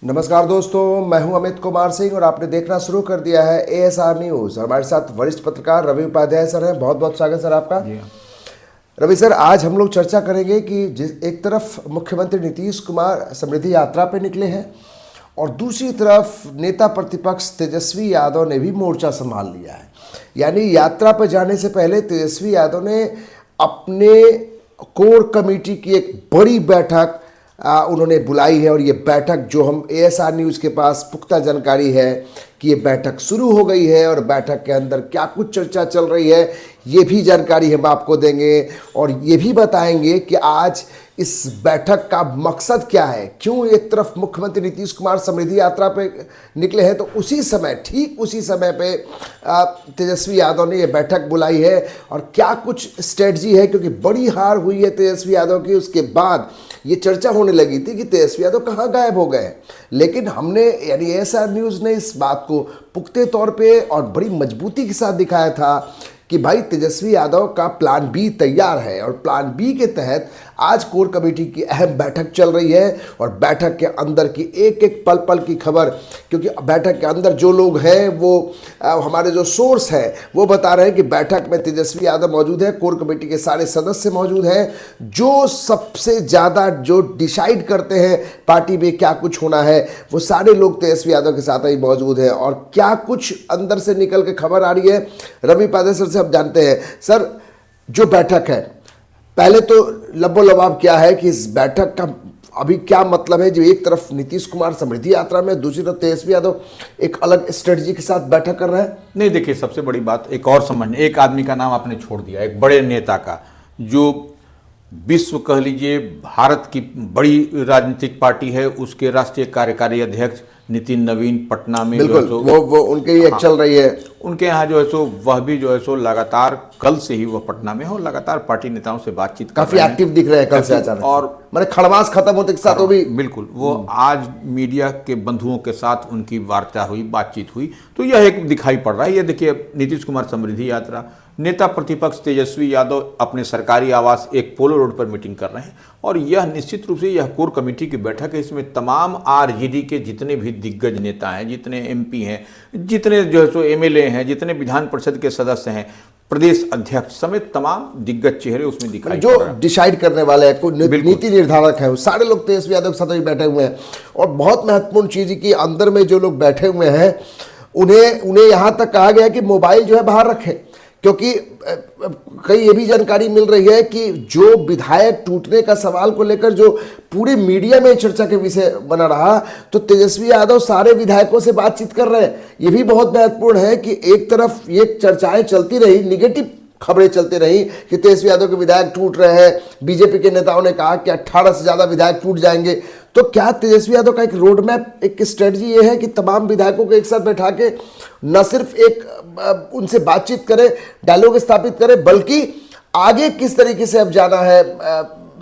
नमस्कार दोस्तों, मैं हूं अमित कुमार सिंह और आपने देखना शुरू कर दिया है एएसआर न्यूज। हमारे साथ वरिष्ठ पत्रकार रवि उपाध्याय सर हैं। बहुत बहुत स्वागत सर आपका। जी हाँ। रवि सर, आज हम लोग चर्चा करेंगे कि जिस एक तरफ मुख्यमंत्री नीतीश कुमार समृद्धि यात्रा पे निकले हैं और दूसरी तरफ नेता प्रतिपक्ष तेजस्वी यादव ने भी मोर्चा संभाल लिया है। यानी यात्रा पर जाने से पहले तेजस्वी यादव ने अपने कोर कमेटी की एक बड़ी बैठक उन्होंने बुलाई है और ये बैठक, जो हम एएसआर न्यूज़ के पास पुख्ता जानकारी है कि ये बैठक शुरू हो गई है और बैठक के अंदर क्या कुछ चर्चा चल रही है, ये भी जानकारी हम आपको देंगे और ये भी बताएंगे कि आज इस बैठक का मकसद क्या है, क्यों एक तरफ मुख्यमंत्री नीतीश कुमार समृद्धि यात्रा पे निकले हैं तो उसी समय, ठीक उसी समय पे तेजस्वी यादव ने ये बैठक बुलाई है और क्या कुछ स्ट्रेटजी है, क्योंकि बड़ी हार हुई है तेजस्वी यादव की। उसके बाद ये चर्चा होने लगी थी कि तेजस्वी यादव कहाँ गायब हो गए, लेकिन हमने यानी एएसआर न्यूज़ ने इस बात को पुख्ते तौर पे और बड़ी मजबूती के साथ दिखाया था कि भाई तेजस्वी यादव का प्लान बी तैयार है और प्लान बी के तहत आज कोर कमेटी की अहम बैठक चल रही है और बैठक के अंदर की एक एक पल पल की खबर, क्योंकि बैठक के अंदर जो लोग हैं वो हमारे जो सोर्स हैं वो बता रहे हैं कि बैठक में तेजस्वी यादव मौजूद है, कोर कमेटी के सारे सदस्य मौजूद हैं, जो सबसे ज़्यादा जो डिसाइड करते हैं पार्टी में क्या कुछ होना है वो सारे लोग तेजस्वी यादव के साथ ही मौजूद हैं। और क्या कुछ अंदर से निकल के खबर आ रही है, रवि उपाध्याय सर से अब जानते हैं। सर, जो बैठक है, पहले तो लबो लबाब क्या है कि इस बैठक का अभी क्या मतलब है, जो एक तरफ नीतीश कुमार समृद्धि यात्रा में, दूसरी तरफ तेजस्वी यादव एक अलग स्ट्रेटजी के साथ बैठक कर रहे हैं। नहीं, देखिए, सबसे बड़ी बात एक और समझने, एक आदमी का नाम आपने छोड़ दिया, एक बड़े नेता का, जो विश्व कह लीजिए भारत की बड़ी राजनीतिक पार्टी है, उसके राष्ट्रीय कार्यकारी अध्यक्ष नितिन नवीन पटना में बिल्कुल, जो वो उनके ही चल रही है उनके यहाँ जो है सो वह भी जो है सो लगातार कल से ही वह पटना में हो, लगातार पार्टी नेताओं से बातचीत कर काफी रहे हैं। एक्टिव दिख रहे हैं कल से अचानक, और मैंने खड़वास खत्म होते के साथ वो भी बिल्कुल, वो आज मीडिया के बंधुओं के साथ उनकी वार्ता हुई, बातचीत हुई, तो यह एक दिखाई पड़ रहा है। ये देखिए, नीतीश कुमार समृद्धि यात्रा, नेता प्रतिपक्ष तेजस्वी यादव अपने सरकारी आवास एक पोलो रोड पर मीटिंग कर रहे हैं और यह निश्चित रूप से यह कोर कमेटी की बैठक है। इसमें तमाम आरजेडी के जितने भी दिग्गज नेता हैं, जितने एमपी हैं, जितने जो है सो एमएलए हैं, जितने विधान परिषद के सदस्य हैं, प्रदेश अध्यक्ष समेत तमाम दिग्गज चेहरे उसमें दिखाई जो डिसाइड करने वाले हैं, कोई नीति निर्धारक है, वो सारे लोग तेजस्वी यादव के साथ ही बैठे हुए हैं। और बहुत महत्वपूर्ण चीज कि अंदर में जो लोग बैठे हुए हैं उन्हें यहां तक कहा गया कि मोबाइल जो है बाहर रखें, क्योंकि कई ये भी जानकारी मिल रही है कि जो विधायक टूटने का सवाल को लेकर जो पूरे मीडिया में चर्चा के विषय बना रहा, तो तेजस्वी यादव सारे विधायकों से बातचीत कर रहे हैं। ये भी बहुत महत्वपूर्ण है कि एक तरफ ये चर्चाएं चलती रही, निगेटिव खबरें चलती रही कि तेजस्वी यादव के विधायक टूट रहे हैं, बीजेपी के नेताओं ने कहा कि 18 से ज्यादा विधायक टूट जाएंगे, तो क्या तेजस्वी यादव का एक रोड मैप, एक स्ट्रेटजी ये है कि तमाम विधायकों को एक साथ बैठा के न सिर्फ एक उनसे बातचीत करें, डायलॉग स्थापित करें, बल्कि आगे किस तरीके से अब जाना है,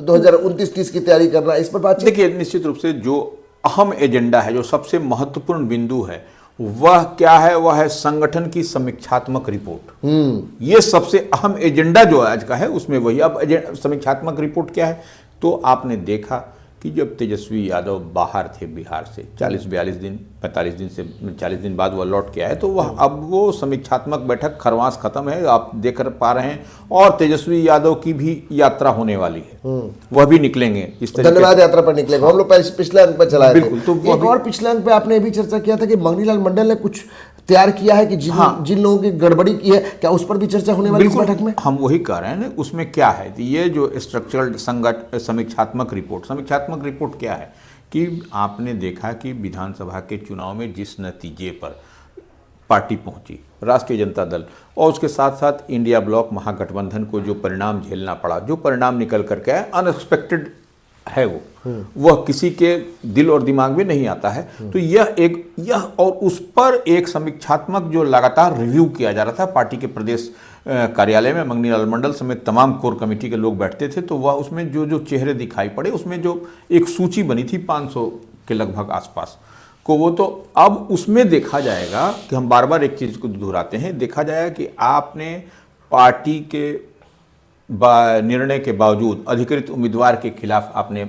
2029-30 की तैयारी करना है, इस पर बातचीत। देखिए, निश्चित रूप से जो अहम एजेंडा है, जो सबसे महत्वपूर्ण बिंदु है, वह क्या है? वह है संगठन की समीक्षात्मक रिपोर्ट। ये सबसे अहम एजेंडा जो आज का है उसमें वही। अब समीक्षात्मक रिपोर्ट क्या है? तो आपने देखा कि जब तेजस्वी यादव बाहर थे बिहार से 40-42 दिन, 45 दिन से 40 दिन बाद वह लौट के आए, तो वह अब वो समीक्षात्मक बैठक खरवास खत्म है, आप देख पा रहे हैं। और तेजस्वी यादव की भी यात्रा होने वाली है, वह भी निकलेंगे इस तरीके, धन्यवाद यात्रा पर निकलेगा। हम लोग पिछले अंक पर चलाए बिल्कुल, थे। तो एक और पिछले अंक पे आपने भी चर्चा किया था कि मंगनीलाल मंडल ने कुछ तैयार किया है कि जिन लोगों की गड़बड़ी की है, क्या उस पर भी चर्चा होने वाली है बैठक में? हम वही कह रहे हैं ना, उसमें क्या है, ये जो स्ट्रक्चरल समीक्षात्मक रिपोर्ट क्या है कि आपने देखा कि विधानसभा के चुनाव में जिस नतीजे पर पार्टी पहुंची, राष्ट्रीय जनता दल, और उसके साथ साथ इंडिया ब्लॉक महागठबंधन को जो परिणाम झेलना पड़ा, जो परिणाम निकल करके आए, अनएक्सपेक्टेड है वह किसी के दिल और दिमाग में नहीं आता है। तो यह और उस पर एक समीक्षात्मक जो लगातार रिव्यू किया जा रहा था, पार्टी के प्रदेश कार्यालय में मंगनीलाल मंडल समेत तमाम कोर कमेटी के लोग बैठते थे, तो वह उसमें जो चेहरे दिखाई पड़े, उसमें जो एक सूची बनी थी 500 के लगभग आसपास को, वो तो अब उसमें देखा जाएगा कि हम बार बार एक चीज़ को दोहराते हैं, देखा जाएगा कि आपने पार्टी के निर्णय के बावजूद अधिकृत उम्मीदवार के खिलाफ आपने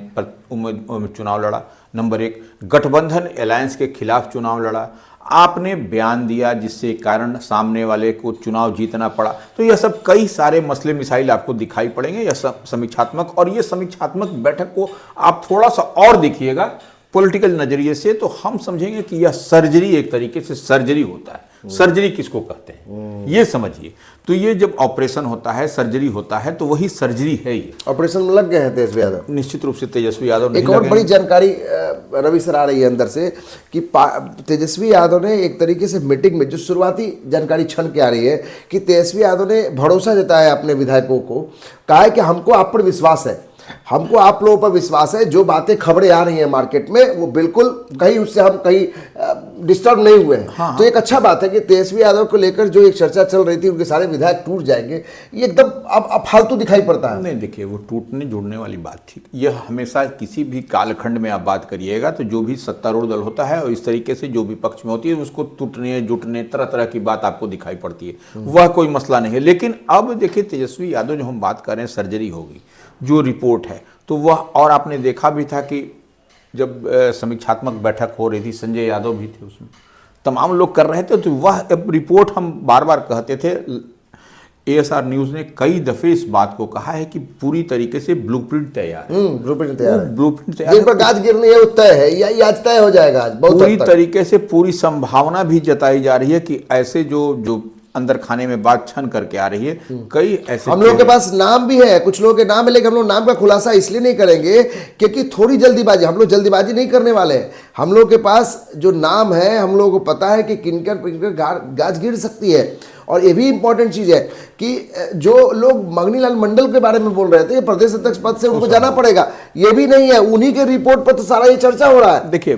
चुनाव लड़ा। नंबर 1, गठबंधन अलायंस के खिलाफ चुनाव लड़ा। आपने बयान दिया जिससे कारण सामने वाले को चुनाव जीतना पड़ा। तो यह सब कई सारे मसले मिसाइल आपको दिखाई पड़ेंगे। यह सब समीक्षात्मक, और ये समीक्षात्मक बैठक को आप थोड़ा सा और देखिएगा पॉलिटिकल नजरिए से, तो हम समझेंगे कि यह सर्जरी, एक तरीके से सर्जरी होता है। सर्जरी किसको कहते हैं ये समझिए। तो ये जब ऑपरेशन होता है, सर्जरी होता है, तो वही सर्जरी है। ये ऑपरेशन में लग गए हैं तेजस्वी यादव, निश्चित रूप से तेजस्वी यादव। एक और बड़ी जानकारी रवि सर आ रही है अंदर से कि तेजस्वी यादव ने एक तरीके से मीटिंग में, जो शुरुआती जानकारी छन के आ रही है कि तेजस्वी यादव ने भरोसा जताया अपने विधायकों को, कहा है कि हमको आप पर विश्वास है, हमको आप लोगों पर विश्वास है, जो बातें खबरें आ रही हैं मार्केट में वो बिल्कुल कहीं उससे हम कहीं डिस्टर्ब नहीं हुए हैं। हाँ। तो एक अच्छा बात है कि तेजस्वी यादव को लेकर जो एक चर्चा चल रही थी उनके सारे विधायक टूट जाएंगे, ये एकदम अब फालतू दिखाई पड़ता है। नहीं, देखिए वो टूटने जुड़ने वाली बात थी। यह हमेशा किसी भी कालखंड में आप बात करिएगा तो जो भी सत्तारूढ़ दल होता है और इस तरीके से जो भी पक्ष में होती है उसको टूटने जुटने तरह तरह की बात आपको दिखाई पड़ती है। वह कोई मसला नहीं है। लेकिन अब देखिए तेजस्वी यादव जो हम बात कर रहे हैं, सर्जरी होगी, जो रिपोर्ट है तो वह, और आपने देखा भी था कि जब समीक्षात्मक बैठक हो रही थी, संजय यादव भी थे उसमें, तमाम लोग कर रहे थे, तो वह रिपोर्ट हम बार बार कहते थे। ASR न्यूज़ ने कई दफे इस बात को कहा है कि पूरी तरीके से ब्लूप्रिंट तैयार है। ब्लूप्रिंट तैयार है, ब्लूप्रिंट तैयार है। गाज गिरनी है वो तय है, या आज तय हो जाएगा। आज बहुत पूरी तरीके से पूरी संभावना भी जताई जा रही है कि ऐसे जो अंदर खाने में बात छन करके आ रही है, कई ऐसे हम लोगों के पास नाम भी है, कुछ लोगों के नाम है, लेकिन हम लोग नाम का खुलासा इसलिए नहीं करेंगे क्योंकि थोड़ी जल्दीबाजी, हम लोग जल्दीबाजी नहीं करने वाले हैं। हम लोग के पास जो नाम है, हम लोगों को पता है कि किनकर गाज गिर सकती है। और ये भी इंपॉर्टेंट चीज है कि जो लोग मगनीलाल मंडल के बारे में बोल रहे थे, प्रदेश अध्यक्ष पद से उनको जाना पड़ेगा, ये भी नहीं है। उन्हीं के रिपोर्ट पर तो सारा ये चर्चा हो रहा है। देखिए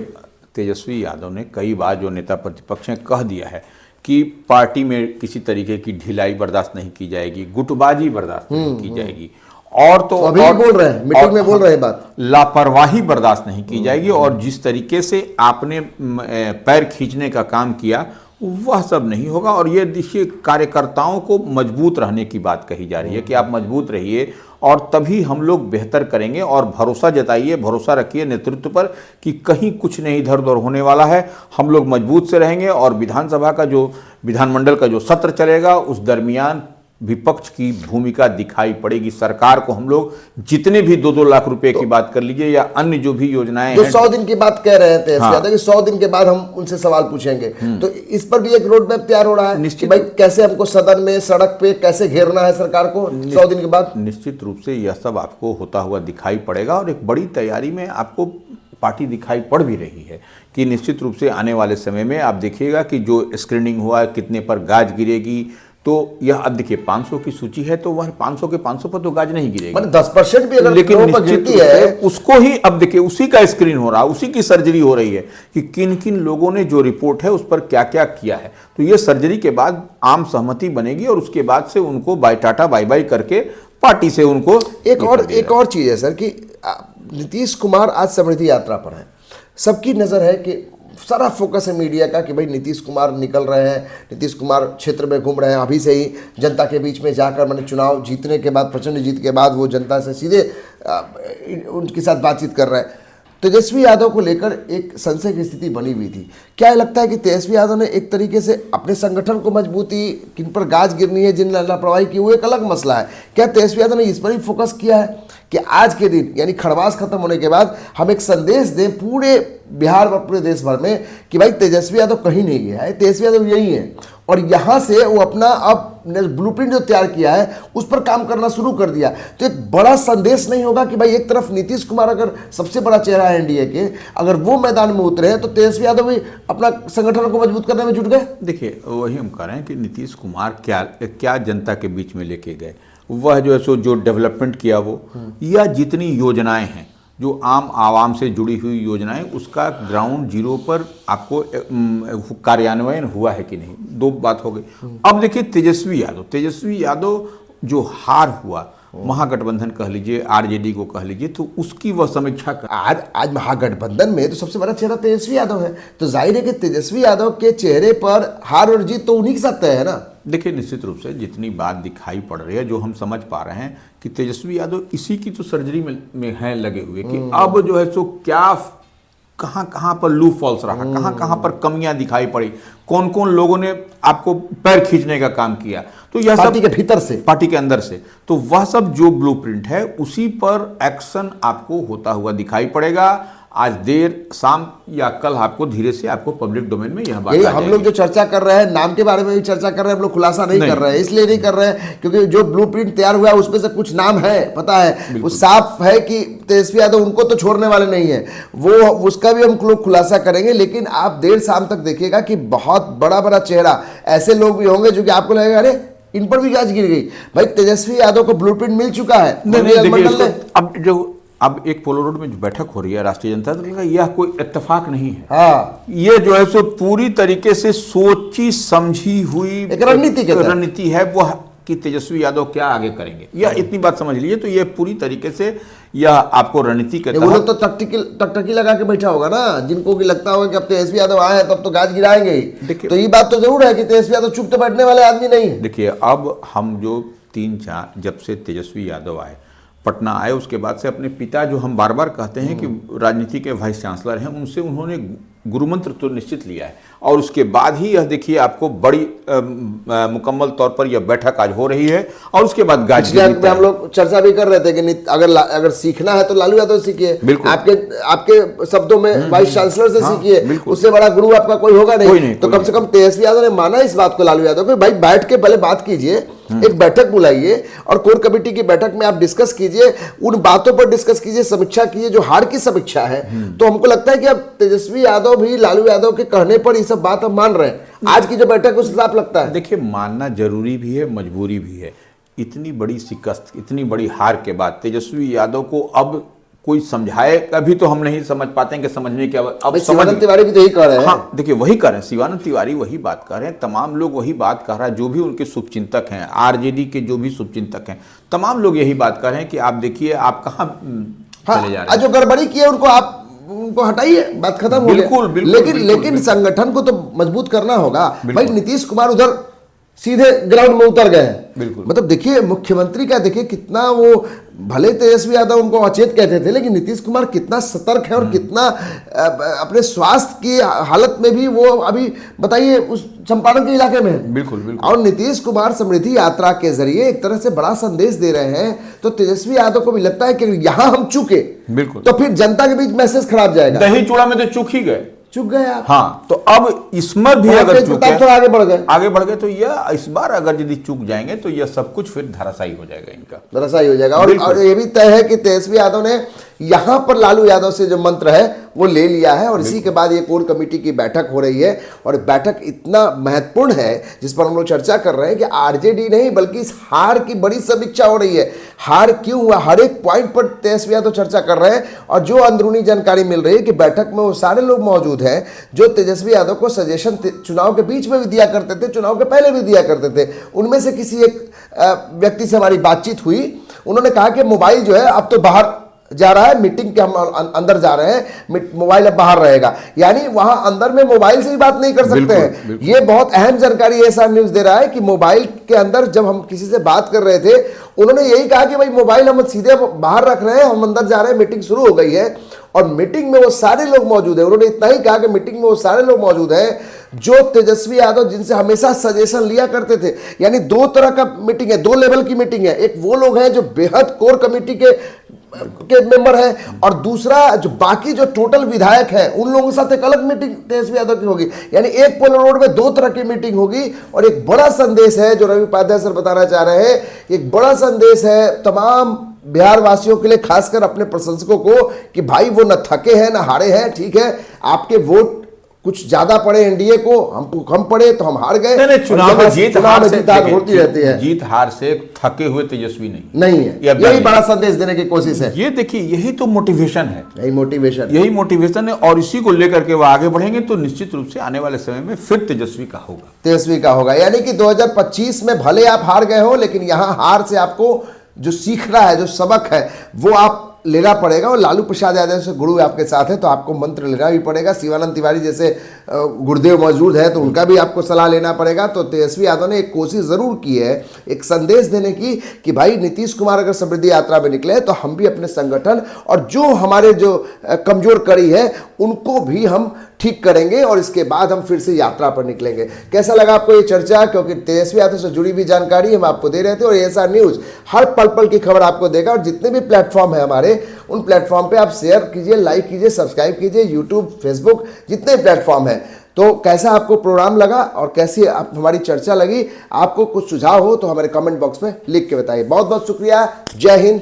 तेजस्वी यादव ने कई बार, जो नेता प्रतिपक्ष ने कह दिया है कि पार्टी में किसी तरीके की ढिलाई बर्दाश्त नहीं की जाएगी, गुटबाजी बर्दाश्त नहीं की जाएगी, और तो अभी और, बोल रहे हैं मीटिंग में बोल रहे हैं बात, लापरवाही बर्दाश्त नहीं की जाएगी। और जिस तरीके से आपने पैर खींचने का काम किया वह सब नहीं होगा। और ये देखिए कार्यकर्ताओं को मजबूत रहने की बात कही जा रही है कि आप मजबूत रहिए और तभी हम लोग बेहतर करेंगे, और भरोसा जताइए, भरोसा रखिए नेतृत्व पर कि कहीं कुछ नहीं इधर उधर होने वाला है, हम लोग मजबूत से रहेंगे। और विधानसभा का जो विधानमंडल का जो सत्र चलेगा उस दरमियान विपक्ष की भूमिका दिखाई पड़ेगी। सरकार को हम लोग जितने भी 2-2 लाख रुपए की बात कर लीजिए या अन्य जो भी योजनाएं जो हैं, 100 दिन की बात कह रहे थे, हाँ। कि 100 दिन के बाद हम उनसे सवाल पूछेंगे, तो इस पर भी एक रोड मैप तैयार हो रहा है कि भाई कैसे हमको सदन में, सड़क पे कैसे घेरना है सरकार को 100 दिन के बाद। निश्चित रूप से यह सब आपको होता हुआ दिखाई पड़ेगा और एक बड़ी तैयारी में आपको पार्टी दिखाई पड़ भी रही है कि निश्चित रूप से आने वाले समय में आप देखिएगा कि जो स्क्रीनिंग हुआ है, कितने पर गाज गिरेगी। तो यह अब देखिए 500 की सूची है, तो वह 500 के 500 पर तो गाज नहीं गिरेगी, 10% भी अगर लेकिन निश्चित है उसको ही अब देखिए उसी का स्क्रीन हो रहा है, उसी की सर्जरी हो रही है कि किन किन लोगों ने जो रिपोर्ट है उस पर क्या क्या किया है। तो ये सर्जरी के बाद आम सहमति बनेगी और उसके बाद से उनको बाय टाटा बाय बाय करके पार्टी से उनको एक और चीज है सर कि नीतीश कुमार आज समृद्धि यात्रा पर है, सबकी नजर है कि सारा फोकस है मीडिया का कि भाई नीतीश कुमार निकल रहे हैं, नीतीश कुमार क्षेत्र में घूम रहे हैं, अभी से ही जनता के बीच में जाकर, मैंने चुनाव जीतने के बाद, प्रचंड जीत के बाद वो जनता से सीधे उनके साथ बातचीत कर रहे हैं। तेजस्वी यादव को लेकर एक संशय की स्थिति बनी हुई थी। क्या लगता है कि तेजस्वी यादव ने एक तरीके से अपने संगठन को मजबूती, किन पर गाज गिरनी है, जिन लापरवाही की, वो एक अलग मसला है, क्या तेजस्वी यादव ने इस पर ही फोकस किया है कि आज के दिन यानी खड़वास खत्म होने के बाद हम एक संदेश दें पूरे बिहार और पूरे देश भर में कि भाई तेजस्वी यादव कहीं नहीं गया है, तेजस्वी यादव यही है, और यहाँ से वो अपना अब ब्लूप्रिंट जो तैयार किया है उस पर काम करना शुरू कर दिया। तो एक बड़ा संदेश नहीं होगा कि भाई एक तरफ नीतीश कुमार अगर सबसे बड़ा चेहरा है एनडीए के, अगर वो मैदान में उतरे हैं तो तेजस्वी यादव भी अपना संगठन को मजबूत करने में जुट गए। देखिए वही हम कह रहे हैं कि नीतीश कुमार क्या जनता के बीच में लेके गए, वह जो है सो जो डेवलपमेंट किया वो, या जितनी योजनाएं हैं जो आम आवाम से जुड़ी हुई योजनाएं, उसका ग्राउंड जीरो पर आपको कार्यान्वयन हुआ है कि नहीं, 2 बात हो गई। अब देखिए तेजस्वी यादव जो हार हुआ, महागठबंधन कह लीजिए, आरजेडी को कह लीजिए, तो उसकी वह समीक्षा कर आज महागठबंधन में तो सबसे बड़ा चेहरा तेजस्वी यादव है, तो जाहिर है कि तेजस्वी यादव के चेहरे पर हार और जीत तो उन्हीं के साथ तय है ना। देखिए, निश्चित रूप से जितनी बात दिखाई पड़ रही है, जो हम समझ पा रहे हैं कि तेजस्वी यादव इसी की तो सर्जरी में है लगे हुए कि अब जो है सो क्या कहाँ कहाँ पर लूप फॉल्स रहा, कहाँ कहाँ पर कमियां दिखाई पड़ी, कौन कौन लोगों ने आपको पैर खींचने का काम किया, तो यह पार्टी के भीतर से, पार्टी के अंदर से, तो वह सब जो ब्लूप्रिंट है उसी पर एक्शन आपको होता हुआ दिखाई पड़ेगा। आज देर शाम या कल आपको धीरे से आपको पब्लिक डोमेन में यह बात आ हम लोग जो चर्चा कर रहे हैं, नाम के बारे में भी चर्चा कर रहे हैं, हम लोग खुलासा नहीं कर रहे हैं, इसलिए नहीं कर रहे हैं क्योंकि जो ब्लूप्रिंट तैयार हुआ है उसमें से कुछ नाम है, पता है, वो साफ है कि तेजस्वी यादव उनको तो छोड़ने वाले नहीं है, वो उसका भी हम लोग खुलासा करेंगे। लेकिन आप देर शाम तक देखिएगा कि बहुत बड़ा बड़ा चेहरा ऐसे लोग भी होंगे जो कि आपको लगेगा अरे इन पर भी गाज गिर गई। भाई तेजस्वी यादव को ब्लूप्रिंट मिल चुका है। अब एक पोलो रोड में जो बैठक हो रही है राष्ट्रीय जनता दल का, यह कोई इत्तेफाक नहीं है। हाँ, ये जो है सो पूरी तरीके से सोची समझी हुई एक रणनीति है वो कि तेजस्वी यादव क्या आगे करेंगे, यह इतनी बात समझ लीजिए। तो ये पूरी तरीके से यह आपको रणनीति के वो लोग तो टकटकी लगा के बैठा होगा ना, जिनको भी लगता होगा कि अब तेजस्वी यादव आए हैं तब तो गाज गिराएंगे ही। तो ये बात तो जरूर है कि तेजस्वी यादव चुप तो बैठने वाले आदमी नहीं है। देखिए, अब हम जो 3-4 जब से तेजस्वी यादव आए, पटना आए, उसके बाद से अपने पिता जो हम बार बार कहते हैं कि राजनीति के वाइस चांसलर हैं, उनसे उन्होंने गुरुमंत्र तो निश्चित लिया है। और उसके बाद ही यह देखिए आपको बड़ी मुकम्मल तौर पर यह बैठक आज हो रही है। और उसके बाद गाजीपुर में हम लोग चर्चा भी कर रहे थे कि अगर सीखना है तो लालू यादव सीखिए, आपके शब्दों में वाइस चांसलर से सीखिए, उससे बड़ा गुरु आपका कोई होगा नहीं। तो कम से कम तेजस्वी यादव ने माना इस बात को, लालू यादव को, भाई बैठ के पहले बात कीजिए, एक बैठक बुलाइए और कोर कमेटी की बैठक में आप डिस्कस कीजिए, उन बातों पर डिस्कस कीजिए, समीक्षा कीजिए जो हार की समीक्षा है। तो हमको लगता है कि अब तेजस्वी यादव भी लालू यादव के कहने पर ये सब बात हम मान रहे हैं। आज की जो बैठक उससे साफ लगता है। देखिए, मानना जरूरी भी है, मजबूरी भी है। इतनी बड़ी शिकस्त, इतनी बड़ी हार के बाद तेजस्वी यादव को अब कोई समझाए, कभी तो हम नहीं समझ पाते हैं कि समझने क्या। अब शिवानंद तिवारी भी तो यही कह रहे हैं। हाँ, देखिए वही कह रहे हैं, शिवानंद तिवारी वही बात कर रहे हैं, तमाम लोग वही बात कह रहा है, जो भी उनके शुभचिंतक हैं, आरजेडी के जो भी शुभचिंतक हैं, तमाम लोग यही बात कर रहे हैं कि आप देखिए आप कहाँ चले जा रहे हैं। जो गड़बड़ी की है उनको हटाइए, बात खत्म हो गई। लेकिन संगठन को तो मजबूत करना होगा। भाई नीतीश कुमार उधर सीधे ग्राउंड में उतर गए हैं। मतलब देखिए मुख्यमंत्री का, देखिए कितना वो, भले तेजस्वी यादव उनको अचेत कहते थे, लेकिन नीतीश कुमार कितना सतर्क है और कितना अपने स्वास्थ्य की हालत में भी वो अभी बताइए उस चंपारण के इलाके में है। बिल्कुल। और नीतीश कुमार समृद्धि यात्रा के जरिए एक तरह से बड़ा संदेश दे रहे हैं। तो तेजस्वी यादव को भी लगता है कि यहां हम चूके तो फिर जनता के बीच मैसेज खराब जाएगा। दही चूड़ा में तो चूक ही गए, चुक गए आप। हाँ, तो अब इसमें भी अगर तो आगे बढ़ गए तो यह इस बार अगर यदि चूक जाएंगे तो यह सब कुछ फिर धराशायी हो जाएगा, इनका धराशायी हो जाएगा। और ये भी तय है कि तेजस्वी यादव ने यहां पर लालू यादव से जो मंत्र है वो ले लिया है। और इसी के बाद ये कोर कमेटी की बैठक हो रही है और बैठक इतना महत्वपूर्ण है जिस पर हम लोग चर्चा कर रहे हैं कि आरजेडी नहीं बल्कि इस हार की बड़ी समीक्षा हो रही है। हार क्यों हुआ, हर एक पॉइंट पर तेजस्वी यादव चर्चा कर रहे हैं। और जो अंदरूनी जानकारी मिल रही है कि बैठक में वो सारे लोग मौजूद हैं जो तेजस्वी यादव को सजेशन चुनाव के बीच में भी दिया करते थे, चुनाव के पहले भी दिया करते थे। उनमें से किसी एक व्यक्ति से हमारी बातचीत हुई, उन्होंने कहा कि मोबाइल जो है अब तो बाहर जा रहा है, मीटिंग के हम अंदर जा रहे हैं, मोबाइल अब बाहर रहेगा, यानी वहां अंदर में मोबाइल से ही बात नहीं कर सकते हैं। ये बहुत अहम जानकारी ऐसा न्यूज दे रहा है कि मोबाइल के अंदर जब हम किसी से बात कर रहे थे उन्होंने यही कहा कि भाई मोबाइल हम सीधे बाहर रख रहे हैं, हम अंदर जा रहे हैं, मीटिंग शुरू हो गई है। और मीटिंग में वो सारे लोग मौजूद है। उन्होंने इतना ही कहा कि मीटिंग में वो सारे लोग मौजूद हैं जो तेजस्वी यादव जिनसे हमेशा सजेशन लिया करते थे। यानी दो तरह का मीटिंग है, दो लेवल की मीटिंग है। एक वो लोग हैं जो बेहद कोर कमेटी के मेंबर हैं और दूसरा जो बाकी जो टोटल विधायक हैं उन लोगों के साथ एक अलग मीटिंग तेजस्वी यादव की होगी। यानी एक पोलो रोड में दो तरह की मीटिंग होगी। और एक बड़ा संदेश है जो रवि उपाध्याय सर बताना चाह रहे हैं, एक बड़ा संदेश है तमाम बिहार वासियों के लिए, खासकर अपने प्रशंसकों को, कि भाई वो न थके हैं न हारे हैं। ठीक है, आपके वोट कुछ ज्यादा पड़े एनडीए को, हम कम पड़े तो हम हार गए। चुनाव में जीत हार होती रहती है, जीत हार से थके हुए तेजस्वी नहीं है। यही बड़ा संदेश देने की कोशिश है। ये देखिए, यही तो मोटिवेशन है, यही मोटिवेशन है। और इसी को लेकर के वो आगे बढ़ेंगे तो निश्चित रूप से आने वाले समय में फिर तेजस्वी का होगा। यानी कि 2025 में भले आप हार गए हो, लेकिन यहां हार से आपको जो सीखना है, जो सबक है, वो आप लेना पड़ेगा, और लालू प्रसाद यादव से गुरु आपके साथ है तो आपको मंत्र लेना भी पड़ेगा। शिवानंद तिवारी जैसे गुरुदेव मौजूद है तो उनका भी आपको सलाह लेना पड़ेगा। तो तेजस्वी यादव ने एक कोशिश ज़रूर की है एक संदेश देने की कि भाई नीतीश कुमार अगर समृद्धि यात्रा में निकले तो हम भी अपने संगठन और जो हमारे जो कमजोर कड़ी है उनको भी हम ठीक करेंगे और इसके बाद हम फिर से यात्रा पर निकलेंगे। कैसा लगा आपको ये चर्चा? क्योंकि तेजस्वी यादव से जुड़ी भी जानकारी हम आपको दे रहे थे और एएसआर न्यूज़ हर पल पल की खबर आपको देगा। और जितने भी प्लेटफॉर्म है हमारे, उन प्लेटफॉर्म पे आप शेयर कीजिए, लाइक कीजिए, सब्सक्राइब कीजिए, यूट्यूब, फेसबुक, जितने प्लेटफॉर्म है। तो कैसा आपको प्रोग्राम लगा और कैसी आप हमारी चर्चा लगी? आपको कुछ सुझाव हो तो हमारे कमेंट बॉक्स में लिख के बताइए। बहुत बहुत शुक्रिया। जय हिंद,